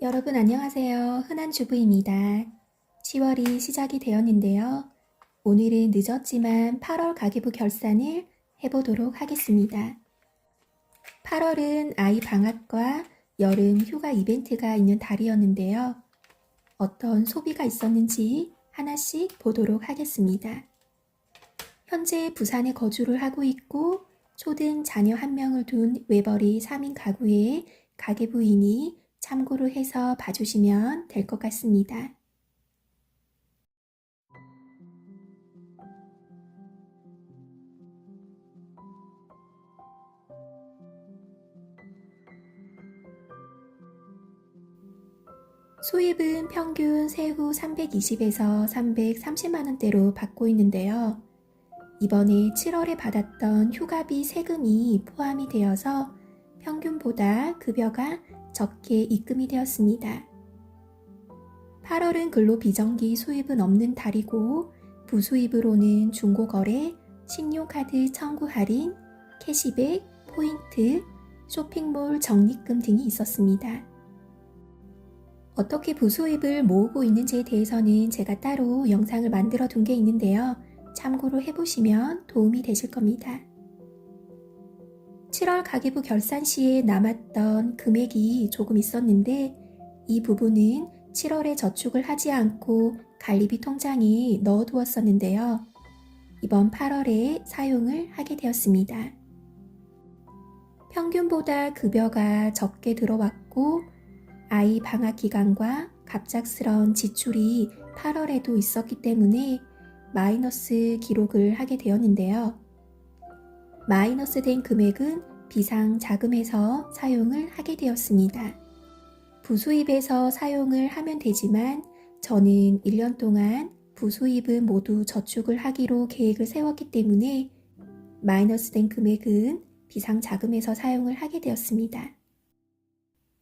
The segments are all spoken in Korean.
여러분 안녕하세요. 흔한주부입니다. 10월이 시작이 되었는데요. 오늘은 늦었지만 8월 가계부 결산을 해보도록 하겠습니다. 8월은 아이 방학과 여름 휴가 이벤트가 있는 달이었는데요. 어떤 소비가 있었는지 하나씩 보도록 하겠습니다. 현재 부산에 거주를 하고 있고 초등 자녀 1명을 둔 외벌이 3인 가구의 가계부인이 참고를 해서 봐주시면 될 것 같습니다. 수입은 평균 세후 320에서 330만원대로 받고 있는데요. 이번에 7월에 받았던 휴가비 세금이 포함이 되어서 평균보다 급여가 적게 입금이 되었습니다. 8월은 근로비정기 수입은 없는 달이고 부수입으로는 중고거래, 신용카드 청구 할인, 캐시백, 포인트, 쇼핑몰 적립금 등이 있었습니다. 어떻게 부수입을 모으고 있는지에 대해서는 제가 따로 영상을 만들어 둔 게 있는데요. 참고로 해보시면 도움이 되실 겁니다. 7월 가계부 결산 시에 남았던 금액이 조금 있었는데 이 부분은 7월에 저축을 하지 않고 관리비 통장에 넣어두었었는데요. 이번 8월에 사용을 하게 되었습니다. 평균보다 급여가 적게 들어왔고 아이 방학 기간과 갑작스러운 지출이 8월에도 있었기 때문에 마이너스 기록을 하게 되었는데요. 마이너스 된 금액은 비상자금에서 사용을 하게 되었습니다. 부수입에서 사용을 하면 되지만 저는 1년 동안 부수입은 모두 저축을 하기로 계획을 세웠기 때문에 마이너스 된 금액은 비상자금에서 사용을 하게 되었습니다.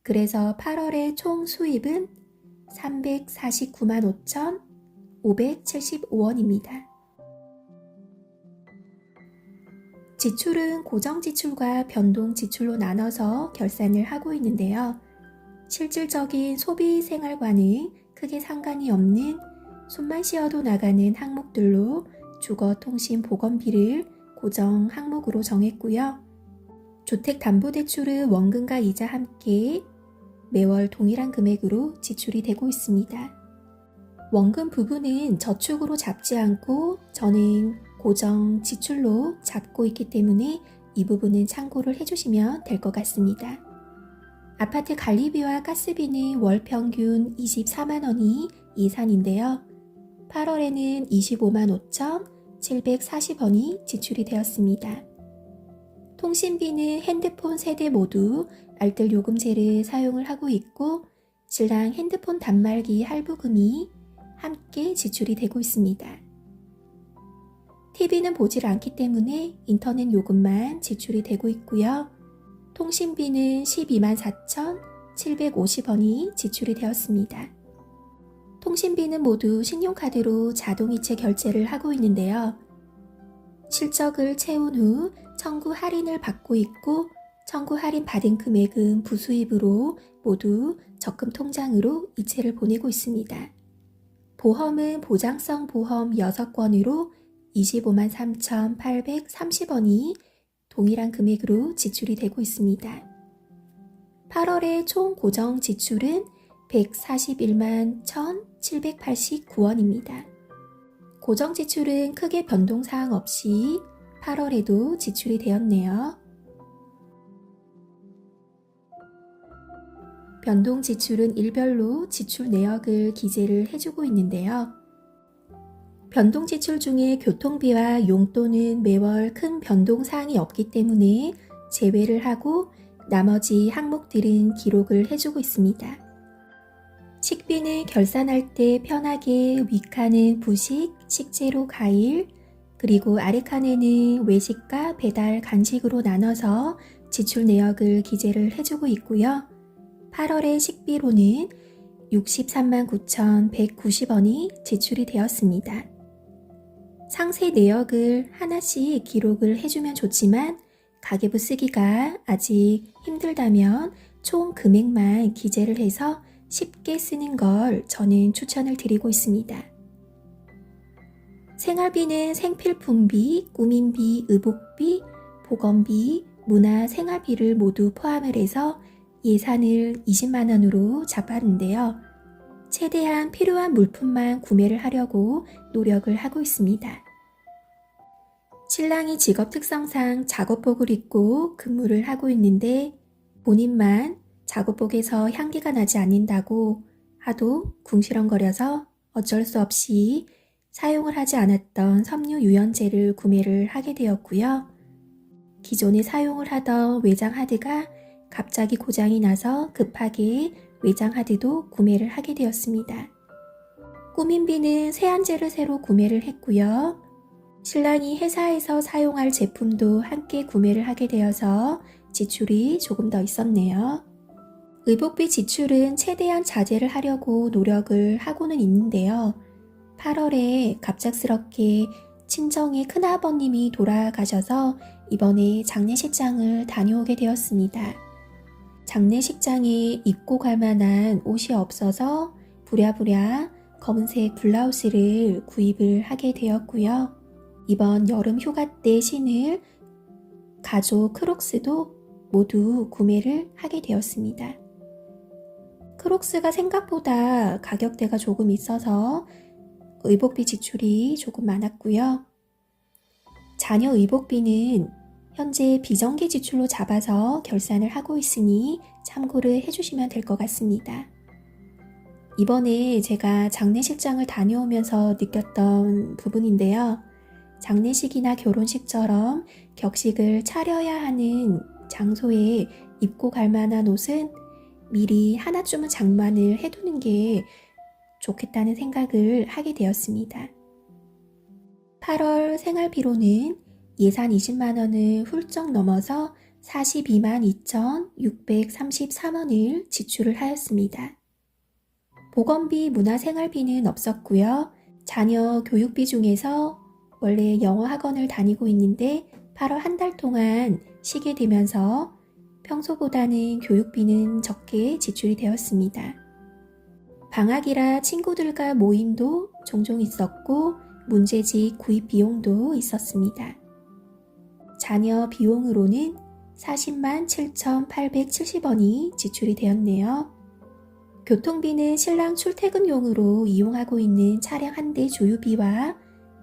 그래서 8월의 총 수입은 349만 5,575원입니다. 지출은 고정지출과 변동지출로 나눠서 결산을 하고 있는데요. 실질적인 소비 생활과는 크게 상관이 없는 숨만 쉬어도 나가는 항목들로 주거, 통신, 보건비를 고정 항목으로 정했고요. 주택담보대출은 원금과 이자 함께 매월 동일한 금액으로 지출이 되고 있습니다. 원금 부분은 저축으로 잡지 않고 저는 고정 지출로 잡고 있기 때문에 이 부분은 참고를 해주시면 될 것 같습니다. 아파트 관리비와 가스비는 월 평균 24만원이 예산인데요. 8월에는 25만 5,740원이 지출이 되었습니다. 통신비는 핸드폰 세대 모두 알뜰 요금제를 사용을 하고 있고 신랑 핸드폰 단말기 할부금이 함께 지출이 되고 있습니다. TV는 보질 않기 때문에 인터넷 요금만 지출이 되고 있고요. 통신비는 12만 4,750원이 지출이 되었습니다. 통신비는 모두 신용카드로 자동이체 결제를 하고 있는데요. 실적을 채운 후 청구 할인을 받고 있고 청구 할인 받은 금액은 부수입으로 모두 적금 통장으로 이체를 보내고 있습니다. 보험은 보장성 보험 6건으로 25만 3,830원이 동일한 금액으로 지출이 되고 있습니다. 8월의 총 고정 지출은 141만 1,789원입니다. 고정 지출은 크게 변동사항 없이 8월에도 지출이 되었네요. 변동 지출은 일별로 지출 내역을 기재를 해주고 있는데요. 변동 지출 중에 교통비와 용돈은 매월 큰 변동사항이 없기 때문에 제외를 하고 나머지 항목들은 기록을 해주고 있습니다. 식비는 결산할 때 편하게 윗칸은 부식, 식재료, 과일, 그리고 아래 칸에는 외식과 배달, 간식으로 나눠서 지출 내역을 기재를 해주고 있고요. 8월의 식비로는 63만 9,190원이 지출이 되었습니다. 상세 내역을 하나씩 기록을 해주면 좋지만 가계부 쓰기가 아직 힘들다면 총 금액만 기재를 해서 쉽게 쓰는 걸 저는 추천을 드리고 있습니다. 생활비는 생필품비, 꾸민비, 의복비, 보건비, 문화생활비를 모두 포함을 해서 예산을 20만 원으로 잡았는데요. 최대한 필요한 물품만 구매를 하려고 노력을 하고 있습니다. 신랑이 직업 특성상 작업복을 입고 근무를 하고 있는데 본인만 작업복에서 향기가 나지 않는다고 하도 궁시렁거려서 어쩔 수 없이 사용을 하지 않았던 섬유 유연제를 구매를 하게 되었고요. 기존에 사용을 하던 외장 하드가 갑자기 고장이 나서 급하게 외장 하드도 구매를 하게 되었습니다. 꾸민비는 세안제를 새로 구매를 했고요. 신랑이 회사에서 사용할 제품도 함께 구매를 하게 되어서 지출이 조금 더 있었네요. 의복비 지출은 최대한 자제를 하려고 노력을 하고는 있는데요. 8월에 갑작스럽게 친정의 큰아버님이 돌아가셔서 이번에 장례식장을 다녀오게 되었습니다. 장례식장에 입고 갈 만한 옷이 없어서 부랴부랴 검은색 블라우스를 구입을 하게 되었고요. 이번 여름 휴가 때 신을 가죽 크록스도 모두 구매를 하게 되었습니다. 크록스가 생각보다 가격대가 조금 있어서 의복비 지출이 조금 많았고요. 자녀 의복비는 현재 비정기 지출로 잡아서 결산을 하고 있으니 참고를 해주시면 될 것 같습니다. 이번에 제가 장례식장을 다녀오면서 느꼈던 부분인데요. 장례식이나 결혼식처럼 격식을 차려야 하는 장소에 입고 갈 만한 옷은 미리 하나쯤은 장만을 해두는 게 좋겠다는 생각을 하게 되었습니다. 8월 생활비로는 예산 20만 원을 훌쩍 넘어서 42만 2,633원을 지출을 하였습니다. 보건비, 문화생활비는 없었고요. 자녀 교육비 중에서 원래 영어 학원을 다니고 있는데 8월 한 달 동안 쉬게 되면서 평소보다는 교육비는 적게 지출이 되었습니다. 방학이라 친구들과 모임도 종종 있었고 문제집 구입 비용도 있었습니다. 자녀 비용으로는 40만 7,870원이 지출이 되었네요. 교통비는 신랑 출퇴근용으로 이용하고 있는 차량 한 대 조유비와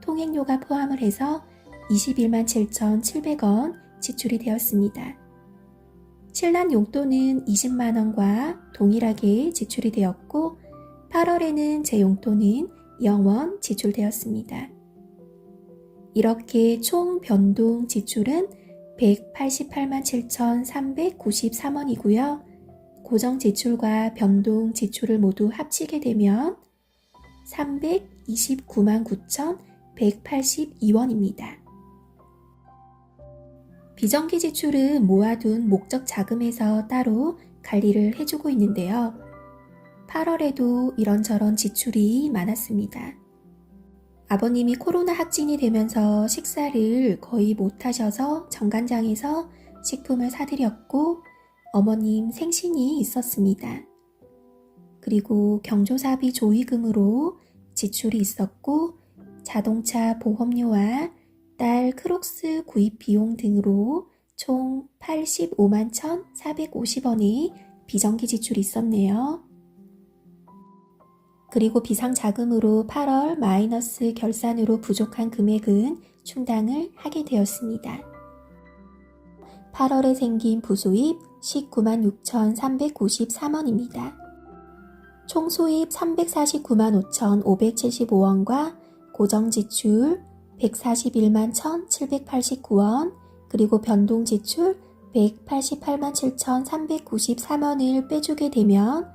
통행료가 포함을 해서 21만 7,700원 지출이 되었습니다. 신랑 용돈은 20만 원과 동일하게 지출이 되었고 8월에는 제 용돈은 0원 지출되었습니다. 이렇게 총 변동 지출은 188만 7,393원이고요. 고정 지출과 변동 지출을 모두 합치게 되면 329만 9,182원입니다. 비정기 지출은 모아둔 목적 자금에서 따로 관리를 해주고 있는데요. 8월에도 이런저런 지출이 많았습니다. 아버님이 코로나 확진이 되면서 식사를 거의 못하셔서 정간장에서 식품을 사드렸고 어머님 생신이 있었습니다. 그리고 경조사비 조의금으로 지출이 있었고 자동차 보험료와 딸 크록스 구입 비용 등으로 총 85만 1,450원의 비정기 지출이 있었네요. 그리고 비상자금으로 8월 마이너스 결산으로 부족한 금액은 충당을 하게 되었습니다. 8월에 생긴 부수입 19만 6,393원입니다. 총수입 349만 5,575원과 고정지출 141만 1,789원 그리고 변동지출 188만 7,393원을 빼주게 되면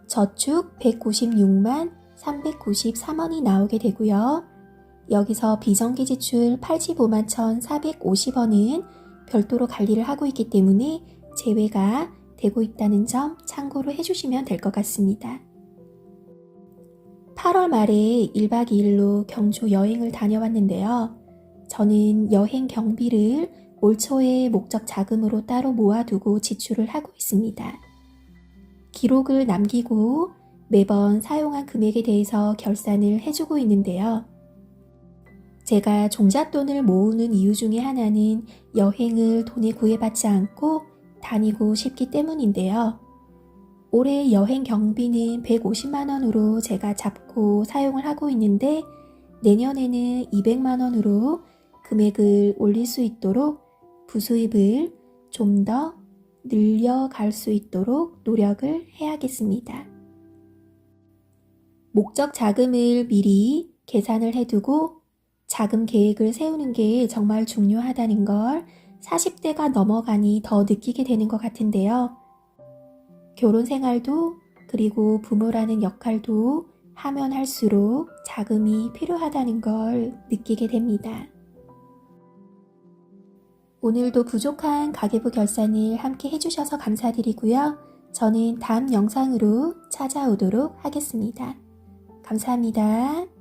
저축 196만 393원이 나오게 되고요. 여기서 비정기 지출 85만 1,450원은 별도로 관리를 하고 있기 때문에 제외가 되고 있다는 점 참고로 해주시면 될 것 같습니다. 8월 말에 1박 2일로 경주 여행을 다녀왔는데요. 저는 여행 경비를 올 초에 목적 자금으로 따로 모아두고 지출을 하고 있습니다. 기록을 남기고 매번 사용한 금액에 대해서 결산을 해주고 있는데요. 제가 종잣돈을 모으는 이유 중에 하나는 여행을 돈에 구애받지 않고 다니고 싶기 때문인데요. 올해 여행 경비는 150만 원으로 제가 잡고 사용을 하고 있는데 내년에는 200만 원으로 금액을 올릴 수 있도록 부수입을 좀 더 늘려갈 수 있도록 노력을 해야겠습니다. 목적 자금을 미리 계산을 해두고 자금 계획을 세우는 게 정말 중요하다는 걸 40대가 넘어가니 더 느끼게 되는 것 같은데요. 결혼 생활도 그리고 부모라는 역할도 하면 할수록 자금이 필요하다는 걸 느끼게 됩니다. 오늘도 부족한 가계부 결산을 함께 해주셔서 감사드리고요. 저는 다음 영상으로 찾아오도록 하겠습니다. 감사합니다.